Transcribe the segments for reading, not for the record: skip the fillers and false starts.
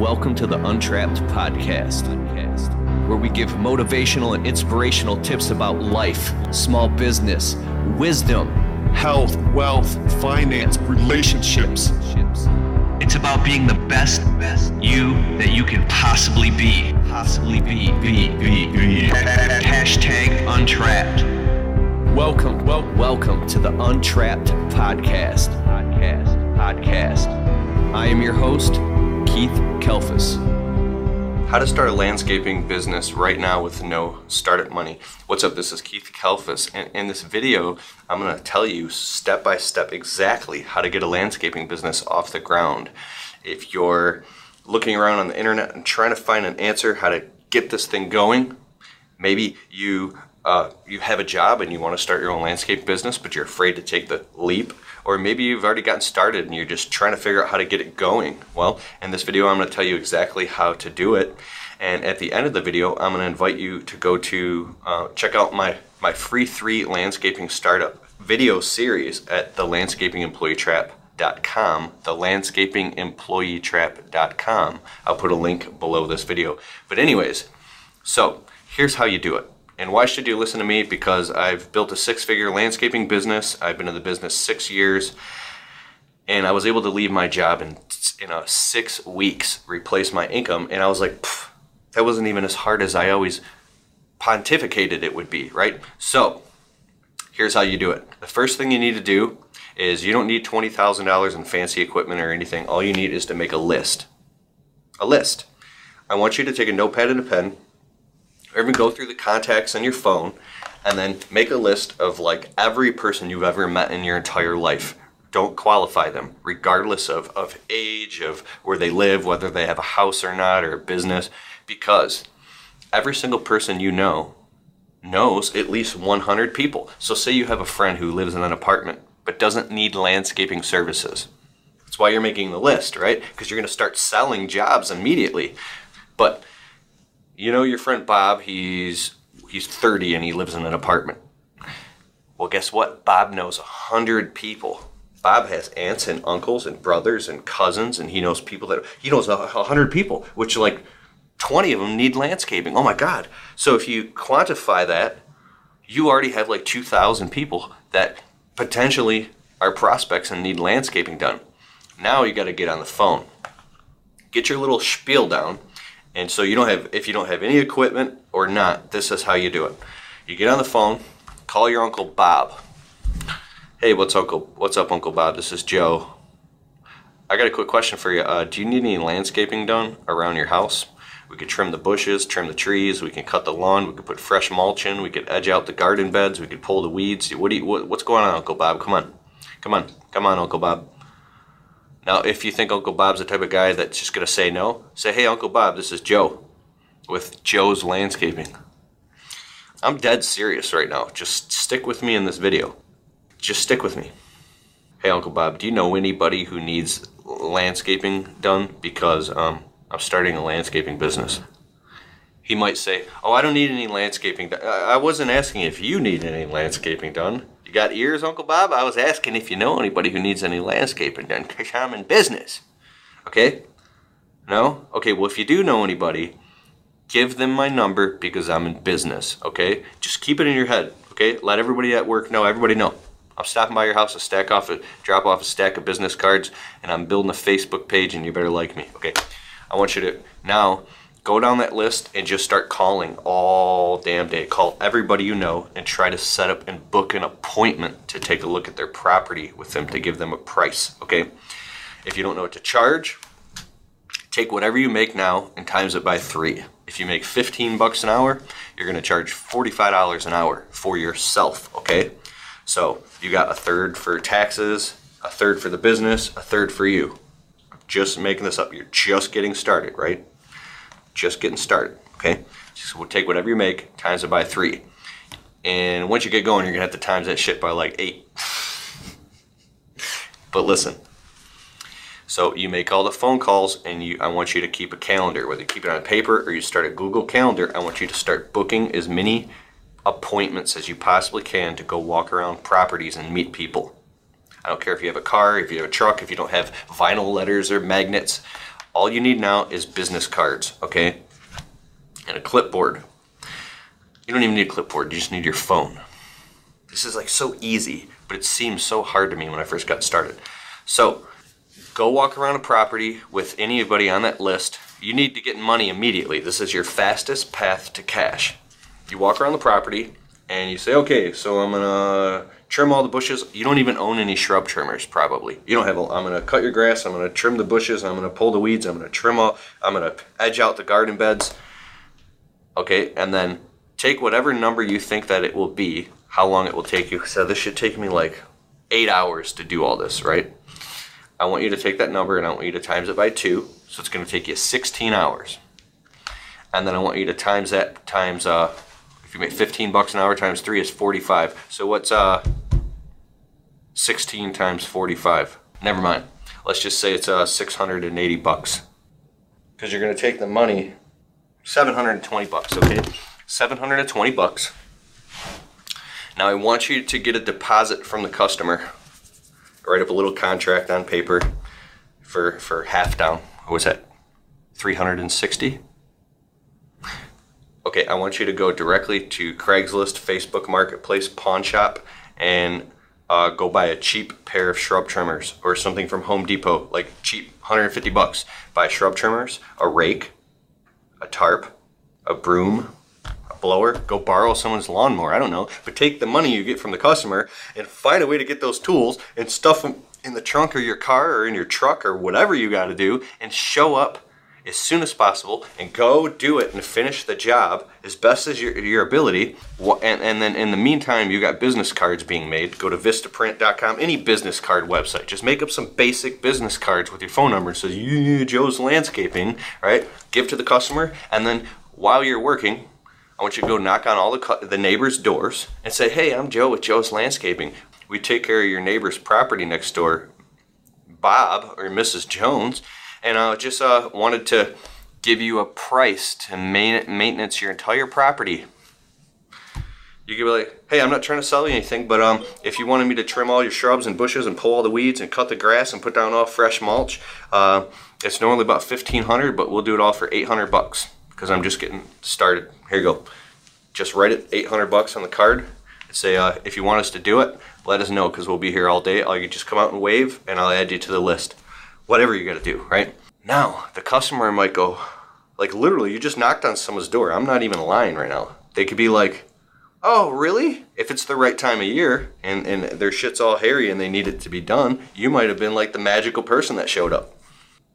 Welcome to the Untrapped podcast, where we give motivational and inspirational tips about life, small business, wisdom, health, wealth, finance, relationships. It's about being the best you that you can possibly be. Hashtag Untrapped. Welcome to the Untrapped podcast. I am your host, Keith Kalfas. How to start a landscaping business right now with no startup money. What's up? This is Keith Kalfas, and in this video, I'm going to tell you step by step exactly how to get a landscaping business off the ground. If you're looking around on the internet and trying to find an answer how to get this thing going, maybe you have a job and you want to start your own landscape business, but you're afraid to take the leap. Or maybe you've already gotten started and you're just trying to figure out how to get it going. Well, in this video, I'm going to tell you exactly how to do it. And at the end of the video, I'm going to invite you to go to check out my free 3 landscaping startup video series at thelandscapingemployeetrap.com, thelandscapingemployeetrap.com. I'll put a link below this video. But anyways, so here's how you do it. And why should you listen to me? Because I've built a 6-figure landscaping business. I've been in the business 6 years, and I was able to leave my job in 6 weeks, replace my income. And I was like, that wasn't even as hard as I always pontificated it would be, right? So here's how you do it. The first thing you need to do is you don't need $20,000 in fancy equipment or anything. All you need is to make a list. A list. I want you to take a notepad and a pen, or even go through the contacts on your phone and then make a list of like every person you've ever met in your entire life. Don't qualify them, regardless of age, of where they live, whether they have a house or not, or a business, because every single person you know knows at least 100 people. So say you have a friend who lives in an apartment but doesn't need landscaping services. That's why you're making the list, right? Because you're going to start selling jobs immediately. But you know your friend Bob, he's 30 and he lives in an apartment. Well, guess what? Bob knows 100 people. Bob has aunts and uncles and brothers and cousins, and he knows 100 people, which like 20 of them need landscaping. Oh my God. So if you quantify that, you already have like 2,000 people that potentially are prospects and need landscaping done. Now you got to get on the phone. Get your little spiel down. And so if you don't have any equipment or not, this is how you do it. You get on the phone, call your Uncle Bob. Hey, what's up, Uncle Bob? This is Joe. I got a quick question for you. Do you need any landscaping done around your house? We could trim the bushes, trim the trees. We can cut the lawn. We could put fresh mulch in. We could edge out the garden beds. We could pull the weeds. What's going on, Uncle Bob? Come on, Uncle Bob. Now, if you think Uncle Bob's the type of guy that's just going to say no, say, hey, Uncle Bob, this is Joe with Joe's Landscaping. I'm dead serious right now. Just stick with me in this video. Just stick with me. Hey, Uncle Bob, do you know anybody who needs landscaping done? Because I'm starting a landscaping business. He might say, oh, I don't need any landscaping done. I wasn't asking if you need any landscaping done. You got ears, Uncle Bob? I was asking if you know anybody who needs any landscaping done, because I'm in business. Okay? No? Okay, well, if you do know anybody, give them my number because I'm in business, okay? Just keep it in your head, okay? Let everybody at work know, everybody know. I'm stopping by your house to drop off a stack of business cards, and I'm building a Facebook page, and you better like me, okay? I want you to now go down that list and just start calling all damn day. Call everybody you know and try to set up and book an appointment to take a look at their property with them to give them a price, okay? If you don't know what to charge, take whatever you make now and times it by 3. If you make $15 an hour, you're going to charge $45 an hour for yourself, okay? So you got a third for taxes, a third for the business, a third for you. Just making this up. You're just getting started, right? Just getting started, okay? So we'll take whatever you make, times it by 3. And once you get going, you're going to have to times that shit by like 8. But listen, so you make all the phone calls, and I want you to keep a calendar. Whether you keep it on paper or you start a Google Calendar, I want you to start booking as many appointments as you possibly can to go walk around properties and meet people. I don't care if you have a car, if you have a truck, if you don't have vinyl letters or magnets. All you need now is business cards, okay? And a clipboard. You don't even need a clipboard, you just need your phone. This is like so easy, but it seemed so hard to me when I first got started. So, go walk around a property with anybody on that list. You need to get money immediately. This is your fastest path to cash. You walk around the property and you say, okay, so I'm gonna trim all the bushes. You don't even own any shrub trimmers, probably. You don't have I'm gonna cut your grass, I'm gonna trim the bushes, I'm gonna pull the weeds, I'm gonna trim all, I'm gonna edge out the garden beds. Okay, and then take whatever number you think that it will be, how long it will take you. So this should take me like 8 hours to do all this, right? I want you to take that number and I want you to times it by 2. So it's going to take you 16 hours. And then I want you to times that times, if you make $15 an hour times 3 is 45. So what's 16 times 45? Never mind. Let's just say it's $680. Because you're going to take the money, $720, okay? $720. Now I want you to get a deposit from the customer. Write up a little contract on paper for half down. What was that? 360? Okay, I want you to go directly to Craigslist, Facebook Marketplace, Pawn Shop, and go buy a cheap pair of shrub trimmers or something from Home Depot, like cheap, $150. Buy shrub trimmers, a rake, a tarp, a broom, a blower. Go borrow someone's lawnmower, I don't know. But take the money you get from the customer and find a way to get those tools and stuff them in the trunk of your car or in your truck or whatever you got to do, and show up as soon as possible and go do it and finish the job as best as your ability. And then in the meantime, you got business cards being made. Go to vistaprint.com, any business card website. Just make up some basic business cards with your phone number. It says, Joe's Landscaping, right? Give to the customer, and then while you're working, I want you to go knock on all the neighbors' doors and say, hey, I'm Joe with Joe's Landscaping. We take care of your neighbor's property next door, Bob or Mrs. Jones, and I just wanted to give you a price to maintenance your entire property. You could be like, hey, I'm not trying to sell you anything, but if you wanted me to trim all your shrubs and bushes and pull all the weeds and cut the grass and put down all fresh mulch, it's normally about $1,500, but we'll do it all for $800 because I'm just getting started. Here you go. Just write it $800 on the card and say, if you want us to do it, let us know because we'll be here all day. Or you just come out and wave and I'll add you to the list. Whatever you got to do, right? Now, the customer might go, like literally, you just knocked on someone's door. I'm not even lying right now. They could be like, oh, really? If it's the right time of year and their shit's all hairy and they need it to be done, you might have been like the magical person that showed up.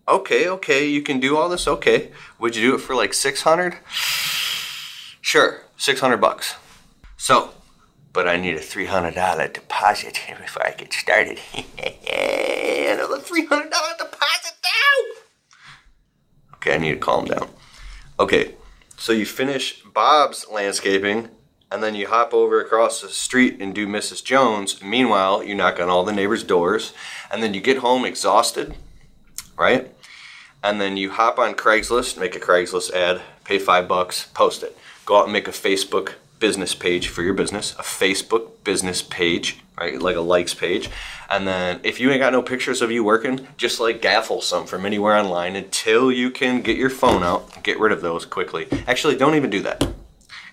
Okay, you can do all this, okay. Would you do it for like $600? Sure, $600. So, but I need a $300 deposit before I get started. Another $300 deposit now. Okay, I need to calm down. Okay, so you finish Bob's landscaping, and then you hop over across the street and do Mrs. Jones. Meanwhile, you knock on all the neighbors' doors, and then you get home exhausted, right? And then you hop on Craigslist, make a Craigslist ad, pay $5, post it. Go out and make a Facebook business page for your business, a Facebook business page, right? Like a likes page. And then if you ain't got no pictures of you working, just like gaffle some from anywhere online until you can get your phone out and get rid of those quickly. Actually, don't even do that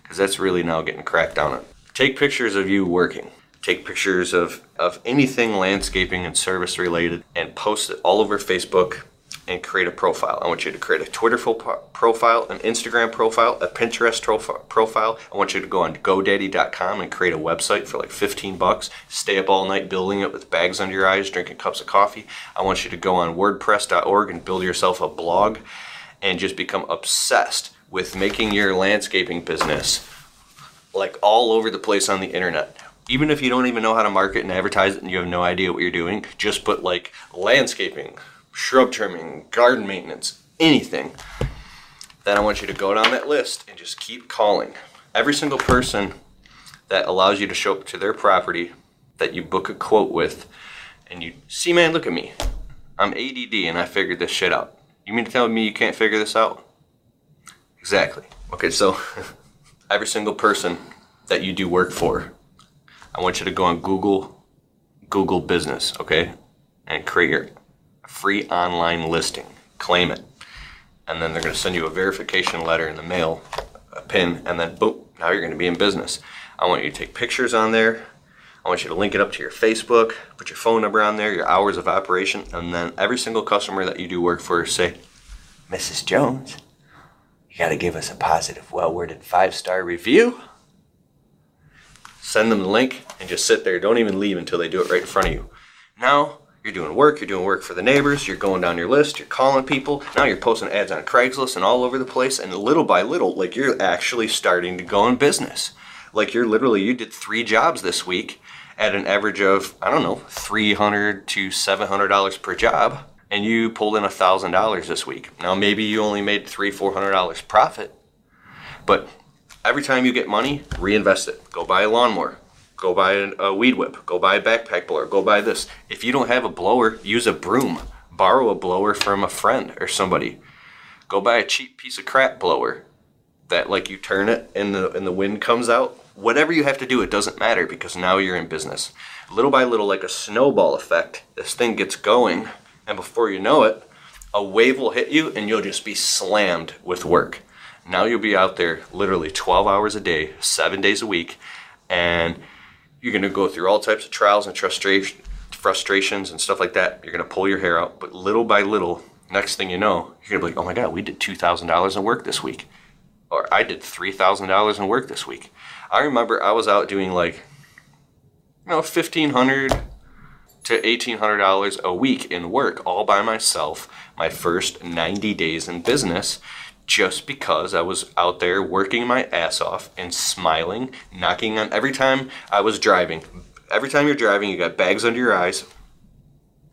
because that's really now getting cracked down on. Take pictures of you working. Take pictures of anything landscaping and service related and post it all over Facebook and create a profile. I want you to create a Twitter profile, an Instagram profile, a Pinterest profile. I want you to go on GoDaddy.com and create a website for like $15. Stay up all night building it with bags under your eyes, drinking cups of coffee. I want you to go on WordPress.org and build yourself a blog and just become obsessed with making your landscaping business like all over the place on the internet. Even if you don't even know how to market and advertise it and you have no idea what you're doing, just put like landscaping, shrub trimming, garden maintenance, anything. Then I want you to go down that list and just keep calling. Every single person that allows you to show up to their property that you book a quote with, and you see, man, look at me. I'm ADD and I figured this shit out. You mean to tell me you can't figure this out? Exactly. Okay, so every single person that you do work for, I want you to go on Google Business, okay? And create your free online listing. Claim it. and then they're going to send you a verification letter in the mail, a PIN, and then boom, now you're going to be in business. I want you to take pictures on there. I want you to link it up to your Facebook, put your phone number on there, your hours of operation, and then every single customer that you do work for, say, Mrs. Jones, you got to give us a positive, well-worded 5-star review. Send them the link and just sit there. Don't even leave until they do it right in front of you. Now you're doing work for the neighbors, you're going down your list, you're calling people. Now you're posting ads on Craigslist and all over the place, and little by little, like, you're actually starting to go in business. Like, you did 3 jobs this week at an average of, I don't know, $300 to $700 per job, and you pulled in $1,000 this week. Now maybe you only made $300-400 profit, but every time you get money, reinvest it. Go buy a lawnmower. Go buy a weed whip. Go buy a backpack blower. Go buy this. If you don't have a blower, use a broom. Borrow a blower from a friend or somebody. Go buy a cheap piece of crap blower that, like, you turn it and the wind comes out. Whatever you have to do, it doesn't matter, because now you're in business. Little by little, like a snowball effect, this thing gets going, and before you know it, a wave will hit you and you'll just be slammed with work. Now you'll be out there literally 12 hours a day, 7 days a week, and you're going to go through all types of trials and frustrations and stuff like that. You're going to pull your hair out, but little by little, next thing you know, you're going to be like, oh my God, we did $2,000 in work this week. Or I did $3,000 in work this week. I remember I was out doing $1,500 to $1,800 a week in work all by myself my first 90 days in business, just because I was out there working my ass off and smiling, knocking on every time I was driving. Every time you're driving, you got bags under your eyes.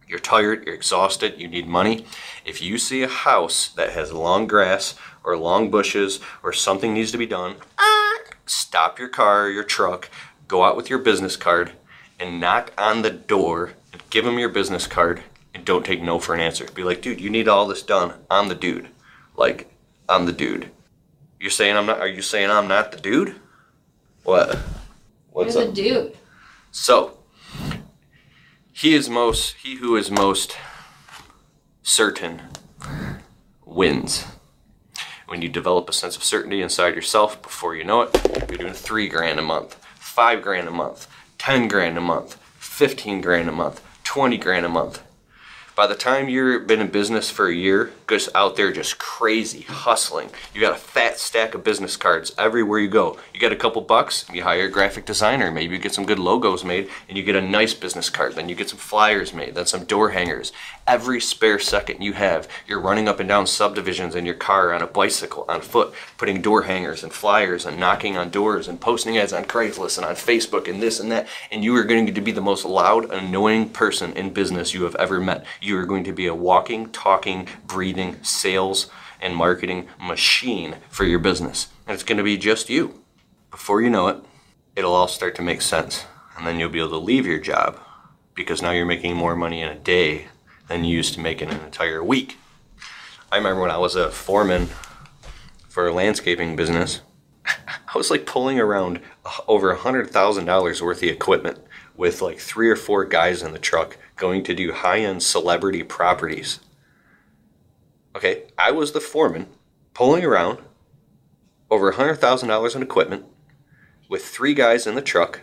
You're tired, you're exhausted, you need money. If you see a house that has long grass or long bushes or something needs to be done, stop your car or your truck, go out with your business card and knock on the door and give them your business card, and don't take no for an answer. Be like, dude, you need all this done. I'm the dude. Like, I'm the dude. Are you saying I'm not the dude? What? What's You're up? the dude. So, he who is most certain wins. When you develop a sense of certainty inside yourself, before you know it, you're doing $3,000 a month, $5,000 a month, $10,000 a month, $15,000 a month, $20,000 a month. By the time you've been in business for a year, just out there just crazy, hustling. You got a fat stack of business cards everywhere you go. You get a couple bucks, you hire a graphic designer, maybe you get some good logos made, and you get a nice business card. Then you get some flyers made, then some door hangers. Every spare second you have, you're running up and down subdivisions in your car, on a bicycle, on foot, putting door hangers and flyers and knocking on doors and posting ads on Craigslist and on Facebook and this and that. And you are going to be the most loud, annoying person in business you have ever met. You are going to be a walking, talking, breathing sales and marketing machine for your business. And it's going to be just you. Before you know it, it'll all start to make sense. And then you'll be able to leave your job, because now you're making more money in a day than you used to make in an entire week. I remember when I was a foreman for a landscaping business, I was like pulling around over $100,000 worth of equipment with like 3 or 4 guys in the truck going to do high-end celebrity properties. Okay, I was the foreman pulling around over $100,000 in equipment with 3 guys in the truck.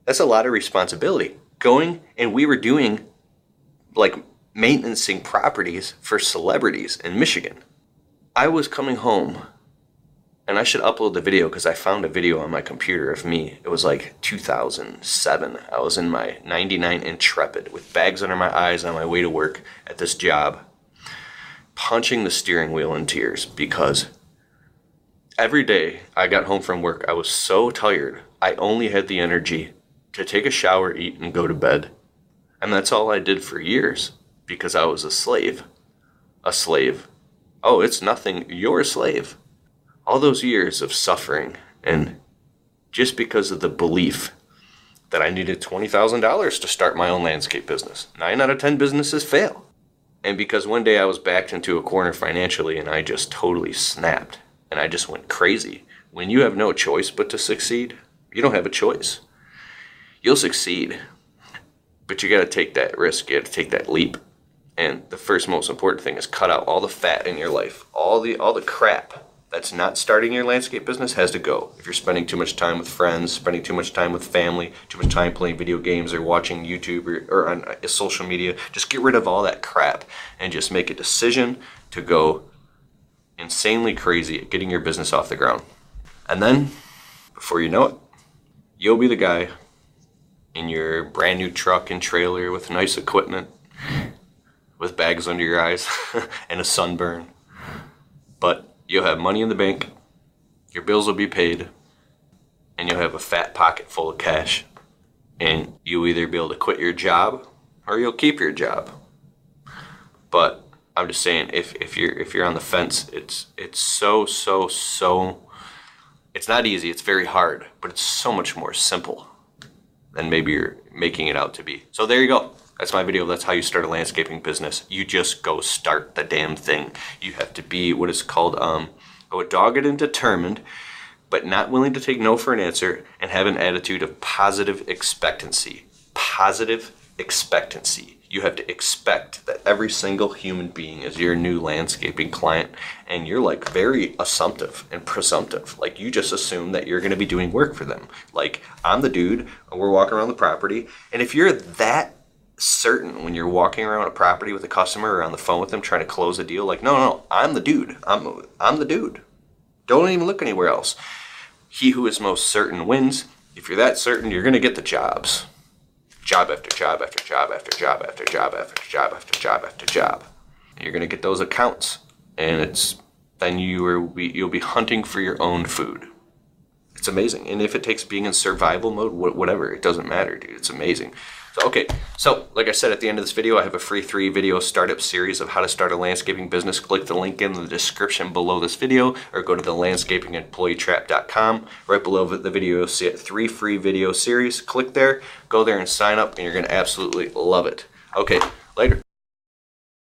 That's a lot of responsibility. And we were doing like maintenancing properties for celebrities in Michigan. I was coming home, and I should upload the video because I found a video on my computer of me. It was like 2007. I was in my 99 Untrapped with bags under my eyes on my way to work at this job, punching the steering wheel in tears, because every day I got home from work, I was so tired. I only had the energy to take a shower, eat, and go to bed. And that's all I did for years, because I was a slave. A slave. Oh, it's nothing. You're a slave. All those years of suffering, and just because of the belief that I needed $20,000 to start my own landscape business. 9 out of 10 businesses fail. And because one day I was backed into a corner financially, and I just totally snapped, and I just went crazy. When you have no choice but to succeed, you don't have a choice. You'll succeed, but you got to take that risk. You got to take that leap. And the first most important thing is cut out all the fat in your life. All the crap that's not starting your landscape business has to go. If you're spending too much time with friends, spending too much time with family, too much time playing video games or watching YouTube or on social media, just get rid of all that crap and just make a decision to go insanely crazy at getting your business off the ground. And then, before you know it, you'll be the guy in your brand new truck and trailer with nice equipment, with bags under your eyes and a sunburn. But you'll have money in the bank, your bills will be paid, and you'll have a fat pocket full of cash. And you'll either be able to quit your job or you'll keep your job. But I'm just saying, if you're on the fence, it's so it's not easy, it's very hard, but it's so much more simple than maybe you're making it out to be. So there you go. That's my video. That's how you start a landscaping business. You just go start the damn thing. You have to be what is called dogged and determined, but not willing to take no for an answer, and have an attitude of positive expectancy. Positive expectancy. You have to expect that every single human being is your new landscaping client, and you're like very assumptive and presumptive. Like, you just assume that you're going to be doing work for them. Like, I'm the dude, we're walking around the property, and if you're that certain when you're walking around a property with a customer or on the phone with them trying to close a deal, like, no, I'm the dude. I'm the dude. Don't even look anywhere else. He who is most certain wins. If you're that certain, you're going to get the jobs. Job after job after job after job after job after job after job after job. You're going to get those accounts, and then you'll be hunting for your own food. It's amazing. And if it takes being in survival mode, whatever, it doesn't matter, dude. It's amazing. So like I said, at the end of this video, I have a free 3-video startup series of how to start a landscaping business. Click the link in the description below this video, or go to the landscapingemployeetrap.com. Right below the video, you'll see a 3 free video series. Click there, go there and sign up, and you're going to absolutely love it. Okay, later.